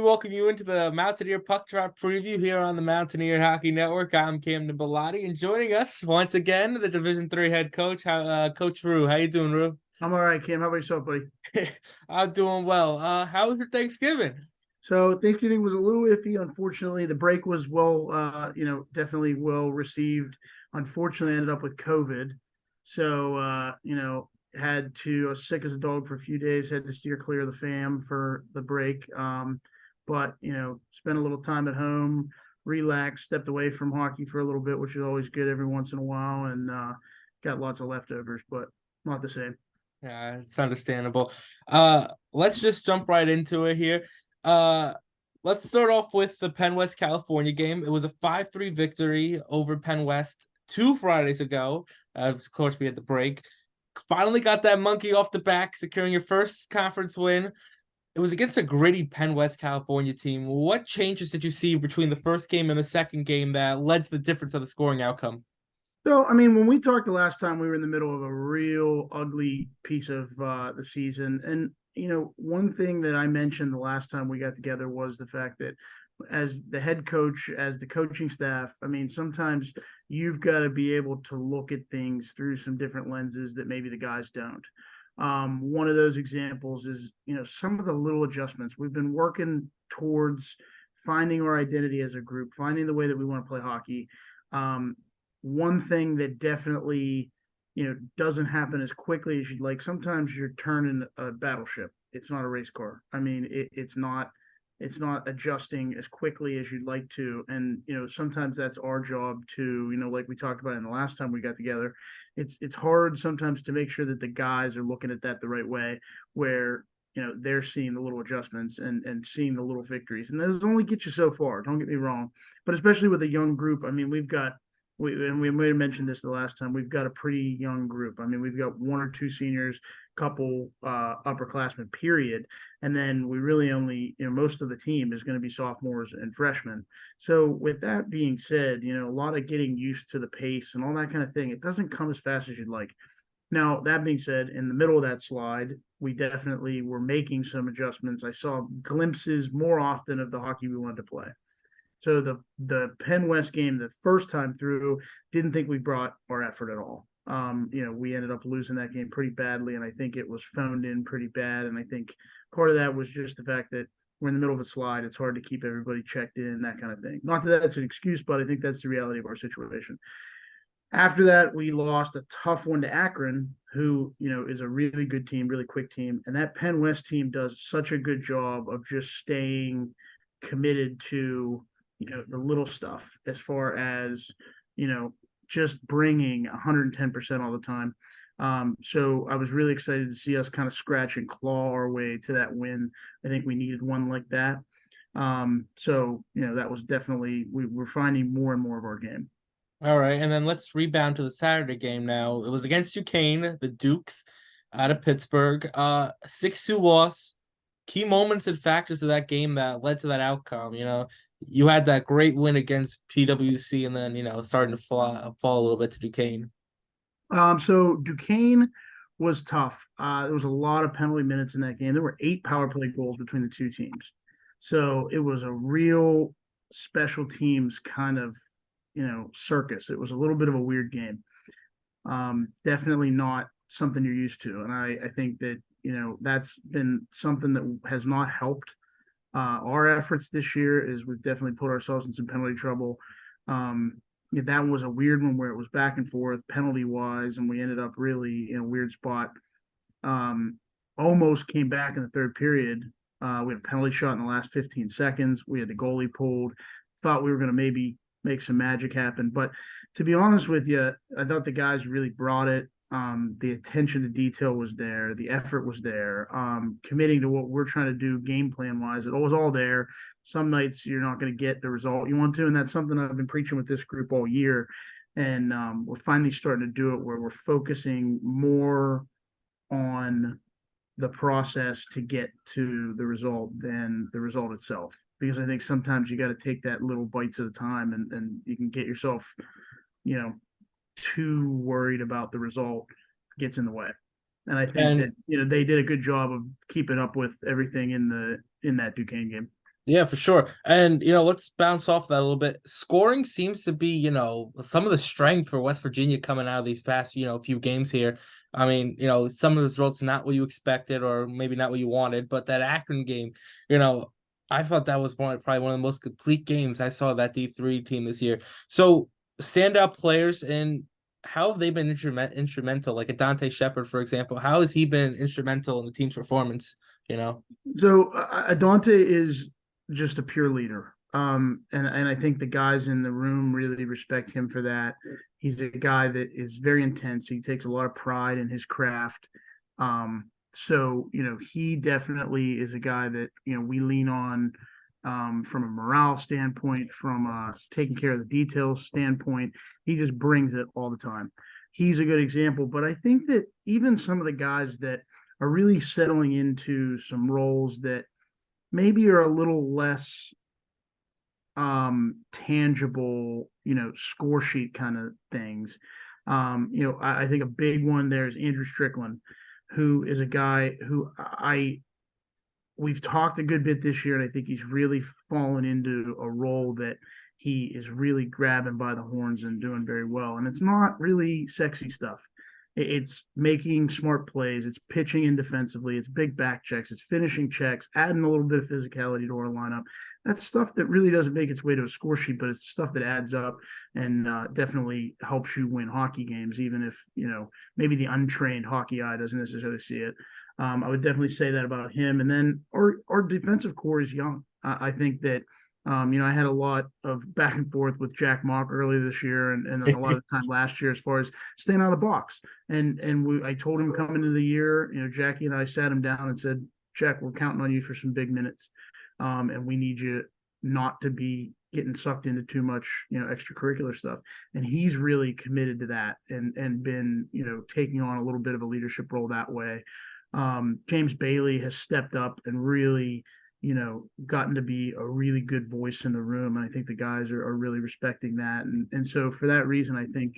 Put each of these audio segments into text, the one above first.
welcome you into the Mountaineer Puck Drop preview here on the Mountaineer Hockey Network. I'm Camden Bellotti, and joining us once again, the Division III head coach, Coach Rue. How you doing, Rue? I'm all right, Kim. How about yourself, buddy? I'm doing well. How was your Thanksgiving? So Thanksgiving was a little iffy. Unfortunately, the break was definitely well received. Unfortunately, I ended up with COVID. So, had to, I was sick as a dog for a few days, had to steer clear of the fam for the break. But, spent a little time at home, relaxed, stepped away from hockey for a little bit, which is always good every once in a while, and got lots of leftovers, but not the same. Yeah, it's understandable. Let's just jump right into it here. Let's start off with the Penn West California game. It was a 5-3 victory over Penn West 2 Fridays ago. Of course, we had the break. Finally got that monkey off the back, securing your first conference win. It was against a gritty Penn West California team. What changes did you see between the first game and the second game that led to the difference of the scoring outcome? So, I mean, when we talked the last time, we were in the middle of a real ugly piece of the season. And, one thing that I mentioned the last time we got together was the fact that as the head coach, as the coaching staff, I mean, sometimes you've got to be able to look at things through some different lenses that maybe the guys don't. One of those examples is, some of the little adjustments. We've been working towards finding our identity as a group, finding the way that we want to play hockey. One thing that definitely doesn't happen as quickly as you'd like. Sometimes you're turning a battleship. It's not a race car. I mean, it's not adjusting as quickly as you'd like to. And sometimes that's our job to, like we talked about in the last time we got together. It's hard sometimes to make sure that the guys are looking at that the right way, where they're seeing the little adjustments and seeing the little victories. And those only get you so far, don't get me wrong. But especially with a young group, I mean, we may have mentioned this the last time. We've got a pretty young group. I mean, we've got one or two seniors, couple upperclassmen, period, and then we really only, most of the team is going to be sophomores and freshmen. So, with that being said, a lot of getting used to the pace and all that kind of thing. It doesn't come as fast as you'd like. Now, that being said, in the middle of that slide, we definitely were making some adjustments. I saw glimpses more often of the hockey we wanted to play. So the Penn West game, the first time through, didn't think we brought our effort at all. We ended up losing that game pretty badly, and I think it was phoned in pretty bad. And I think part of that was just the fact that we're in the middle of a slide. It's hard to keep everybody checked in, that kind of thing. Not that that's an excuse, but I think that's the reality of our situation. After that, we lost a tough one to Akron, who, is a really good team, really quick team. And that Penn West team does such a good job of just staying committed to the little stuff as far as just bringing 110% all the time. So I was really excited to see us kind of scratch and claw our way to that win. I think we needed one like that. That was definitely, we're finding more and more of our game. All right, and then let's rebound to the Saturday game now. It was against Duquesne, the Dukes out of Pittsburgh. 6-2 loss. Key moments and factors of that game that led to that outcome. You had that great win against PWC, and then starting to fall a little bit to Duquesne. So Duquesne was tough. There was a lot of penalty minutes in that game. There were 8 power play goals between the two teams. So it was a real special teams kind of, circus. It was a little bit of a weird game. Definitely not something you're used to. And I think that, that's been something that has not helped our efforts this year. Is we've definitely put ourselves in some penalty trouble. That was a weird one where it was back and forth penalty wise, and we ended up really in a weird spot. Almost came back in the third period. We had a penalty shot in the last 15 seconds. We had the goalie pulled. Thought we were going to maybe make some magic happen, but to be honest with you, I thought the guys really brought it. The attention to detail was there. The effort was there. Committing to what we're trying to do game plan wise, it was all there. Some nights you're not going to get the result you want to, and that's something I've been preaching with this group all year. And we're finally starting to do it where we're focusing more on the process to get to the result than the result itself. Because I think sometimes you got to take that little bites at a time, and you can get yourself, too worried about the result gets in the way. And I think that they did a good job of keeping up with everything in that Duquesne game. Yeah, for sure. And let's bounce off that a little bit. Scoring seems to be, some of the strength for West Virginia coming out of these past, few games here. I mean, some of the results not what you expected or maybe not what you wanted, but that Akron game, you know, I thought that was probably one of the most complete games I saw that D3 team this year. So standout players and how have they been instrumental? Like a Dante Shepard, for example, how has he been instrumental in the team's performance? You know? So Adante is just a pure leader. And I think the guys in the room really respect him for that. He's a guy that is very intense. He takes a lot of pride in his craft. So he definitely is a guy that we lean on from a morale standpoint, from taking care of the details standpoint. He just brings it all the time. He's a good example, but I think that even some of the guys that are really settling into some roles that maybe are a little less tangible, score sheet kind of things. I think a big one there is Andrew Strickland, who is a guy who we've talked a good bit this year, and I think he's really fallen into a role that he is really grabbing by the horns and doing very well. And it's not really sexy stuff. It's making smart plays. It's pitching in defensively. It's big back checks. It's finishing checks, adding a little bit of physicality to our lineup. That's stuff that really doesn't make its way to a score sheet, but it's stuff that adds up and definitely helps you win hockey games, even if, maybe the untrained hockey eye doesn't necessarily see it. I would definitely say that about him. And then our defensive core is young. I think that I had a lot of back and forth with Jack Mock earlier this year and a lot of the time last year as far as staying out of the box. I told him coming into the year, Jackie and I sat him down and said, Jack, we're counting on you for some big minutes. And we need you not to be getting sucked into too much, extracurricular stuff. And he's really committed to that and been, taking on a little bit of a leadership role that way. James Bailey has stepped up and really, gotten to be a really good voice in the room. And I think the guys are really respecting that. And so for that reason, I think,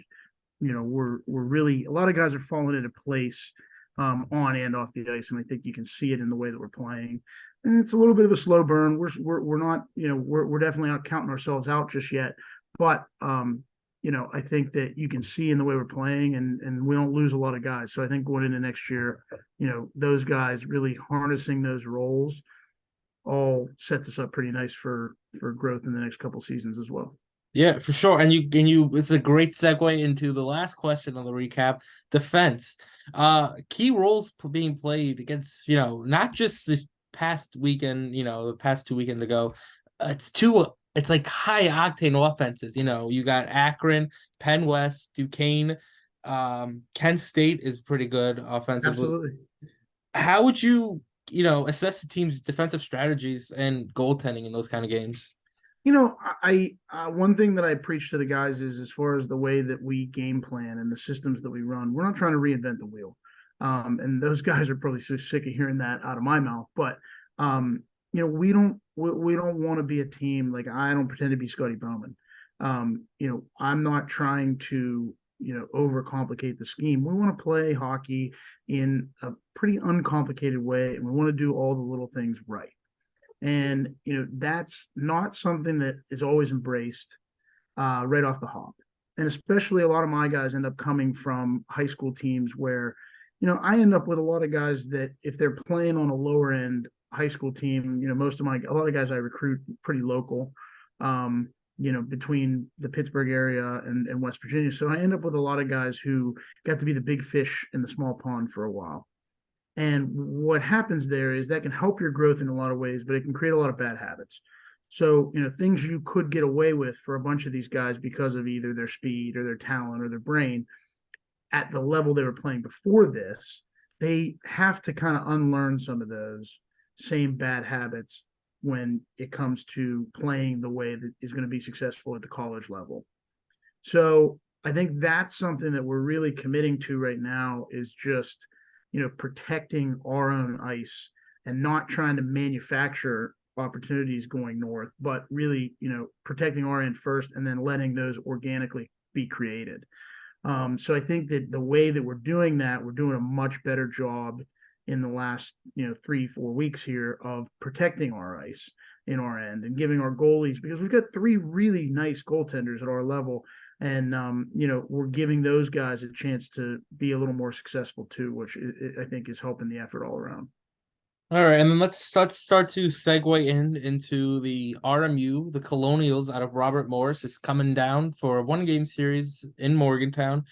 we're really, a lot of guys are falling into place on and off the ice. And I think you can see it in the way that we're playing. And it's a little bit of a slow burn. We're not, we're definitely not counting ourselves out just yet. But, I think that you can see in the way we're playing and we don't lose a lot of guys. So I think going into next year, those guys really harnessing those roles all sets us up pretty nice for growth in the next couple seasons as well. Yeah, for sure. And you it's a great segue into the last question on the recap, defense. Key roles being played against, not just this past weekend, the past 2 weekends ago. It's like high octane offenses. You got Akron, Penn West, Duquesne, Kent State is pretty good offensively. Absolutely. How would assess the team's defensive strategies and goaltending in those kind of games? One thing that I preach to the guys is as far as the way that we game plan and the systems that we run, we're not trying to reinvent the wheel. And those guys are probably so sick of hearing that out of my mouth. But we don't want to be a team like I don't pretend to be Scotty Bowman. I'm not trying to overcomplicate the scheme. We want to play hockey in a pretty uncomplicated way, and we want to do all the little things right. And that's not something that is always embraced right off the hop. And especially a lot of my guys end up coming from high school teams where I end up with a lot of guys that if they're playing on a lower end high school team, a lot of guys I recruit pretty local, between the Pittsburgh area and West Virginia. So I end up with a lot of guys who got to be the big fish in the small pond for a while. And what happens there is that can help your growth in a lot of ways, but it can create a lot of bad habits. So, things you could get away with for a bunch of these guys because of either their speed or their talent or their brain at the level they were playing before this, they have to kind of unlearn some of those same bad habits when it comes to playing the way that is going to be successful at the college level. So I think that's something that we're really committing to right now is just, protecting our own ice and not trying to manufacture opportunities going north, but really, protecting our end first and then letting those organically be created. So I think that the way that we're doing that, we're doing a much better job in the last 3-4 weeks here of protecting our ice in our end and giving our goalies, because we've got three really nice goaltenders at our level. And, we're giving those guys a chance to be a little more successful too, which I think is helping the effort all around. All right, and then let's start to segue into the RMU. The Colonials out of Robert Morris is coming down for a one-game series in Morgantown.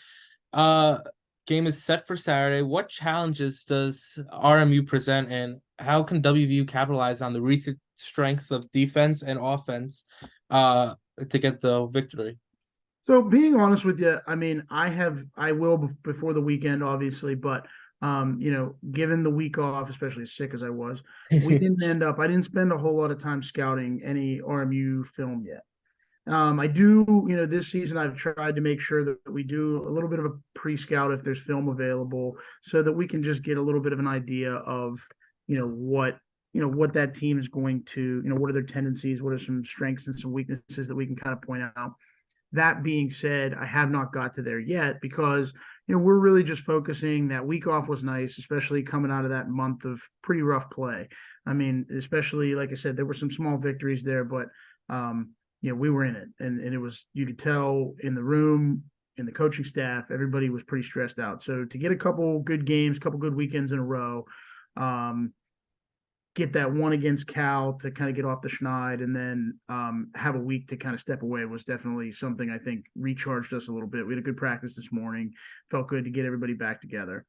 Uh, Game is set for Saturday. What challenges does RMU present, and how can WVU capitalize on the recent strengths of defense and offense to get the victory? So being honest with you, I mean, I will before the weekend, obviously, but given the week off, especially as sick as I was, I didn't spend a whole lot of time scouting any RMU film yet. I do, this season I've tried to make sure that we do a little bit of a pre-scout if there's film available, so that we can just get a little bit of an idea of, what that team is going to, what are their tendencies, what are some strengths and some weaknesses that we can kind of point out. That being said, I have not got to there yet because, we're really just focusing. That week off was nice, especially coming out of that month of pretty rough play. I mean, especially, like I said, there were some small victories there, but, we were in it. And it was, you could tell in the room, in the coaching staff, everybody was pretty stressed out. So to get a couple good games, couple good weekends in a row, get that one against Cal to kind of get off the schneid, and then have a week to kind of step away was definitely something I think recharged us a little bit. We had a good practice this morning. Felt good to get everybody back together.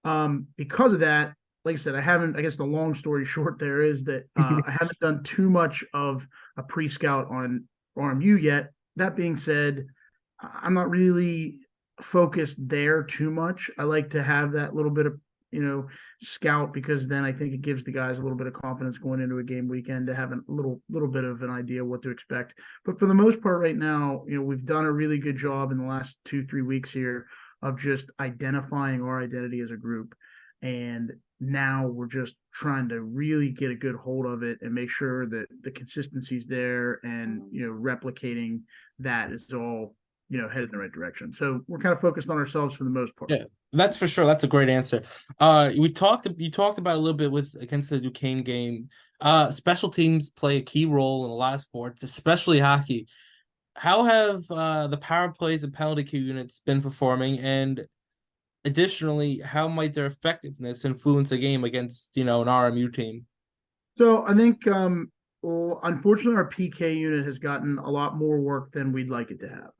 Because of that, like I said, I guess the long story short there is that I haven't done too much of a pre-scout on RMU yet. That being said, I'm not really focused there too much. I like to have that little bit of scout, because then I think it gives the guys a little bit of confidence going into a game weekend to have a little bit of an idea what to expect. But for the most part right now, we've done a really good job in the last 2-3 weeks here of just identifying our identity as a group. And now we're just trying to really get a good hold of it and make sure that the consistency's there, and, replicating that is all, headed in the right direction. So we're kind of focused on ourselves for the most part. Yeah, that's for sure. That's a great answer. You talked about a little bit with against the Duquesne game. Special teams play a key role in a lot of sports, especially hockey. How have the power plays and penalty kill units been performing? And additionally, how might their effectiveness influence a game against, an RMU team? So I think, unfortunately, our PK unit has gotten a lot more work than we'd like it to have.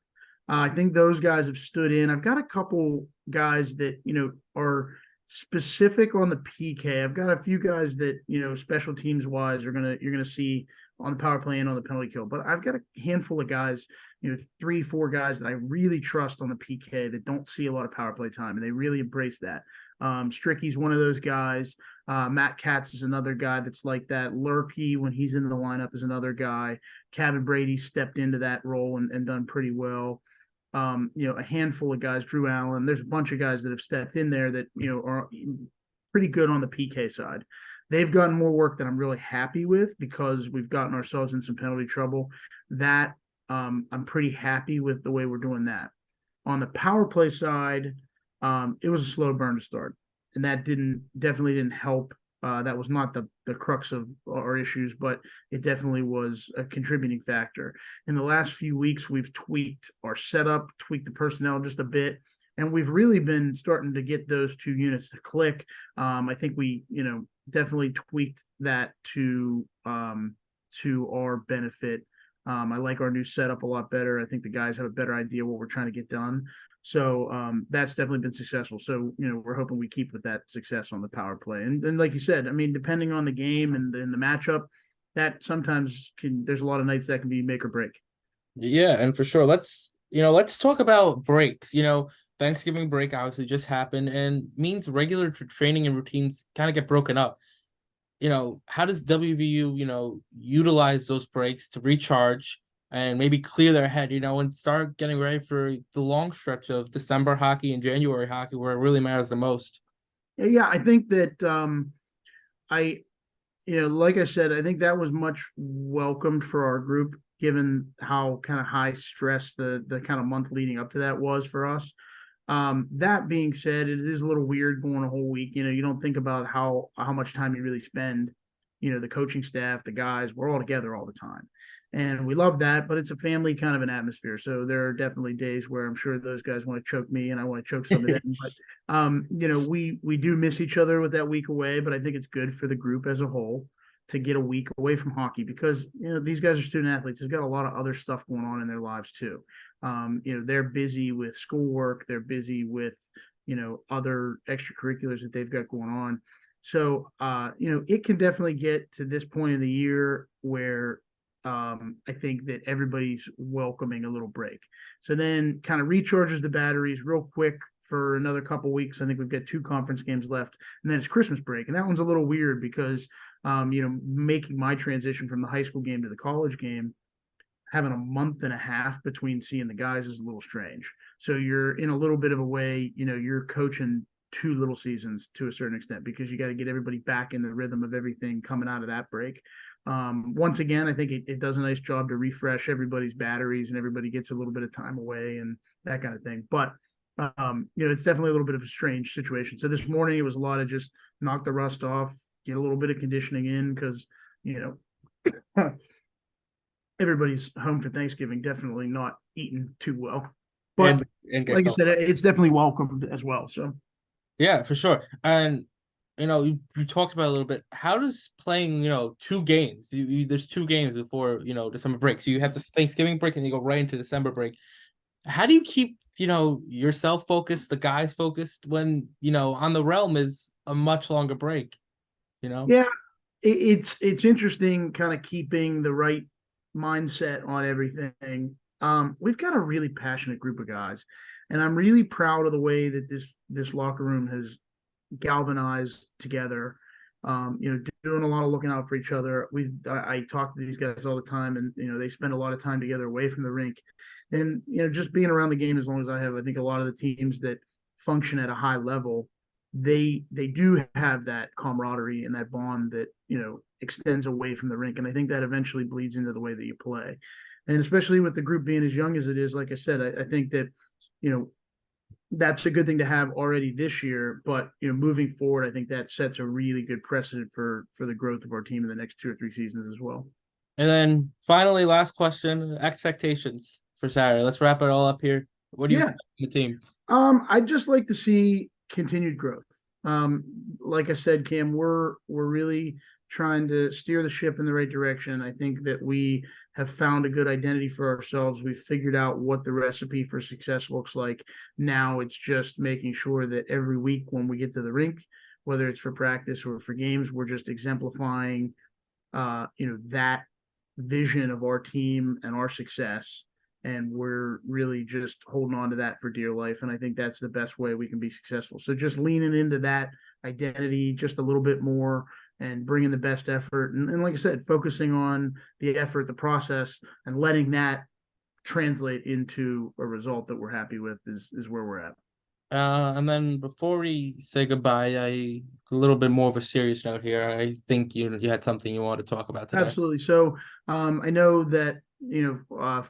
I think those guys have stood in. I've got a couple guys that, are specific on the PK. I've got a few guys that, special teams wise you're gonna see on the power play and on the penalty kill. But I've got a handful of guys, 3-4 guys that I really trust on the PK that don't see a lot of power play time, and they really embrace that. Stricky's one of those guys. Matt Katz is another guy that's like that. Lurkey, when he's in the lineup, is another guy. Kevin Brady stepped into that role and done pretty well. A handful of guys, Drew Allen. There's a bunch of guys that have stepped in there that, are pretty good on the PK side. They've gotten more work that I'm really happy with, because we've gotten ourselves in some penalty trouble. That I'm pretty happy with the way we're doing that. On the power play side, it was a slow burn to start, and that definitely didn't help. That was not the crux of our issues, but it definitely was a contributing factor. In the last few weeks, we've tweaked our setup, tweaked the personnel just a bit, and we've really been starting to get those two units to click. I think we, definitely tweaked that to our benefit. I like our new setup a lot better. I think the guys have a better idea what we're trying to get done. So that's definitely been successful. So, we're hoping we keep with that success on the power play. And like you said, I mean, depending on the game and the matchup, that sometimes there's a lot of nights that can be make or break. Yeah, and for sure. Let's talk about breaks. Thanksgiving break obviously just happened and means regular training and routines kind of get broken up. How does WVU, utilize those breaks to recharge and maybe clear their head, and start getting ready for the long stretch of December hockey and January hockey where it really matters the most? Yeah, I think that I, like I said, I think that was much welcomed for our group, given how kind of high stress the kind of month leading up to that was for us. That being said, it is a little weird going a whole week. You don't think about how much time you really spend the coaching staff, the guys, we're all together all the time. And we love that, but it's a family kind of an atmosphere. So there are definitely days where I'm sure those guys want to choke me and I want to choke some of them. But we do miss each other with that week away, but I think it's good for the group as a whole to get a week away from hockey because these guys are student athletes. They've got a lot of other stuff going on in their lives too. They're busy with schoolwork, they're busy with other extracurriculars that they've got going on. So it can definitely get to this point in the year where I think that everybody's welcoming a little break. So then kind of recharges the batteries real quick for another couple weeks. I think we've got 2 conference games left, and then it's Christmas break, and that one's a little weird because making my transition from the high school game to the college game, having a month and a half between seeing the guys is a little strange. So you're in a little bit of a way, you're coaching 2 little seasons to a certain extent because you got to get everybody back in the rhythm of everything coming out of that break. Once again, I think it does a nice job to refresh everybody's batteries and everybody gets a little bit of time away and that kind of thing. But it's definitely a little bit of a strange situation. So this morning it was a lot of just knock the rust off, get a little bit of conditioning in because everybody's home for Thanksgiving, definitely not eating too well. But like I said, it's definitely welcomed as well. So yeah, for sure. And you talked about it a little bit. How does playing 2 games? There's 2 games before December break. So you have this Thanksgiving break and you go right into December break. How do you keep yourself focused, the guys focused when on the realm is a much longer break? Yeah, it's interesting, kind of keeping the right mindset on everything. We've got a really passionate group of guys, and I'm really proud of the way that this locker room has galvanized together. Doing a lot of looking out for each other. I talk to these guys all the time, and they spend a lot of time together away from the rink, and just being around the game as long as I have. I think a lot of the teams that function at a high level, they do have that camaraderie and that bond that extends away from the rink, and I think that eventually bleeds into the way that you play, and especially with the group being as young as it is. Like I said, I think that that's a good thing to have already this year, but moving forward, I think that sets a really good precedent for the growth of our team in the next 2 or 3 seasons as well. And then finally, last question: expectations for Saturday. Let's wrap it all up here. What do you expect from the team? I'd just like to see continued growth. Like I said, Cam, we're really trying to steer the ship in the right direction. I think that we have found a good identity for ourselves. We've figured out what the recipe for success looks like. Now it's just making sure that every week when we get to the rink, whether it's for practice or for games, we're just exemplifying, that vision of our team and our success. And we're really just holding on to that for dear life. And I think that's the best way we can be successful. So just leaning into that identity just a little bit more and bringing the best effort. And like I said, focusing on the effort, the process, and letting that translate into a result that we're happy with is where we're at. And then before we say goodbye, a little bit more of a serious note here. I think you had something you want to talk about today. Absolutely. So I know that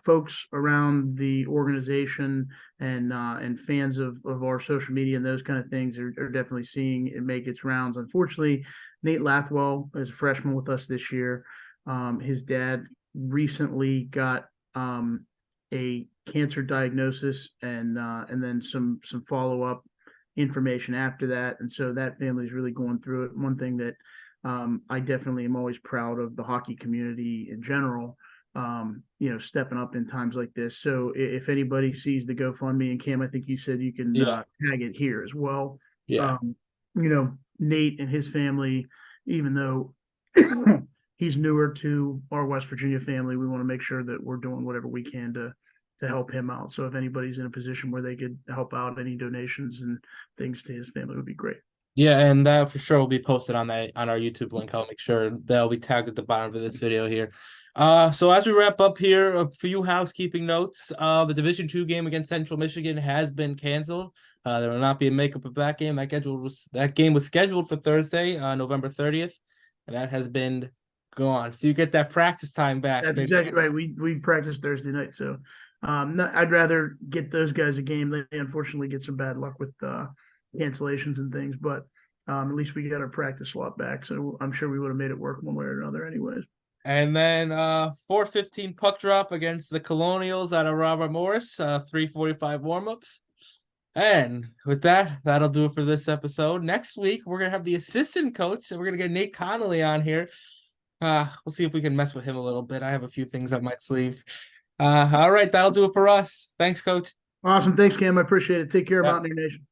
folks around the organization and fans of our social media and those kind of things are definitely seeing it make its rounds. Unfortunately, Nate Lathwell is a freshman with us this year. His dad recently got a cancer diagnosis and then some follow-up information after that. And so that family is really going through it. One thing that I definitely am always proud of the hockey community in general, stepping up in times like this. So if anybody sees the GoFundMe, and Cam, I think you said you can tag it here as well. Yeah. Nate and his family, even though he's newer to our West Virginia family, we want to make sure that we're doing whatever we can to help him out. So if anybody's in a position where they could help out, any donations and things to his family would be great. Yeah, and that for sure will be posted on our YouTube link. I'll make sure that'll be tagged at the bottom of this video here. So as we wrap up here, a few housekeeping notes. The Division II game against Central Michigan has been canceled. There will not be a makeup of that game. That game was scheduled for Thursday, November 30th, and that has been gone. So you get that practice time back. That's exactly right. We practiced Thursday night, so I'd rather get those guys a game. They unfortunately get some bad luck with cancellations and things, but At least we got our practice slot back, so I'm sure we would have made it work one way or another, anyways. And then 4:15 puck drop against the Colonials out of Robert Morris, 3:45 warmups. And with that, that'll do it for this episode. Next week, we're gonna have the assistant coach, and we're gonna get Nate Connolly on here. We'll see if we can mess with him a little bit. I have a few things up my sleeve. All right, that'll do it for us. Thanks, coach. Awesome. Thanks, Cam. I appreciate it. Take care, Yeah. Mountaineer Nation.